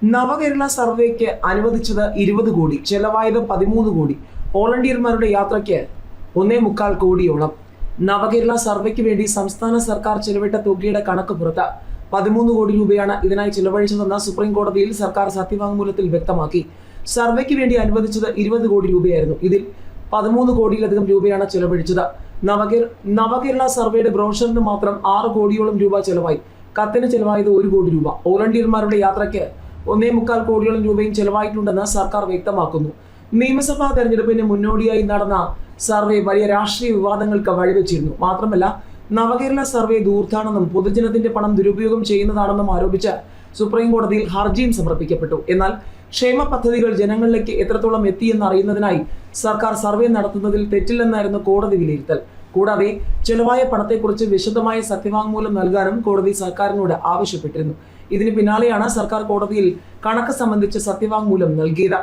നവകേരള സർവേക്ക് അനുവദിച്ചത് 20 കോടി, ചെലവായത് 13 കോടി. വോളണ്ടിയർമാരുടെ യാത്രയ്ക്ക് 1.25 കോടിയോളം. നവകേരള സർവേക്ക് വേണ്ടി സംസ്ഥാന സർക്കാർ ചെലവിട്ട തുകയുടെ കണക്ക് പുറത്ത്. 13 കോടി രൂപയാണ് ഇതിനായി ചിലവഴിച്ചതെന്ന് സുപ്രീം കോടതിയിൽ സർക്കാർ സത്യവാങ്മൂലത്തിൽ വ്യക്തമാക്കി. സർവേക്ക് വേണ്ടി അനുവദിച്ചത് 20 കോടി രൂപയായിരുന്നു. ഇതിൽ 13 കോടിയിലധികം രൂപയാണ് ചെലവഴിച്ചത്. നവകേരള സർവേയുടെ ബ്രോഷറിന് മാത്രം 6 കോടിയോളം രൂപ ചെലവായി. കത്തിന് ചെലവായത് 1 കോടി രൂപ. വോളണ്ടിയർമാരുടെ യാത്രയ്ക്ക് 1.25 കോടിയോളം രൂപയും ചെലവായിട്ടുണ്ടെന്ന് സർക്കാർ വ്യക്തമാക്കുന്നു. നിയമസഭാ തെരഞ്ഞെടുപ്പിന് മുന്നോടിയായി നടന്ന സർവേ വലിയ രാഷ്ട്രീയ വിവാദങ്ങൾക്ക് വഴിവെച്ചിരുന്നു. മാത്രമല്ല, നവകേരള സർവേ ധൂർത്താണെന്നും പൊതുജനത്തിന്റെ പണം ദുരുപയോഗം ചെയ്യുന്നതാണെന്നും ആരോപിച്ച് സുപ്രീം കോടതിയിൽ ഹർജിയും സമർപ്പിക്കപ്പെട്ടു. എന്നാൽ ക്ഷേമ പദ്ധതികൾ ജനങ്ങളിലേക്ക് എത്രത്തോളം എത്തിയെന്ന് അറിയുന്നതിനായി സർക്കാർ സർവേ നടത്തുന്നതിൽ തെറ്റില്ലെന്നായിരുന്നു കോടതി വിലയിരുത്തൽ. കൂടാതെ ചെലവായ പണത്തെക്കുറിച്ച് വിശദമായ സത്യവാങ്മൂലം നൽകാനും കോടതി സർക്കാരിനോട് ആവശ്യപ്പെട്ടിരുന്നു. ഇതിന് പിന്നാലെയാണ് സർക്കാർ കോടതിയിൽ കണക്ക് സംബന്ധിച്ച് സത്യവാങ്മൂലം നൽകിയത്.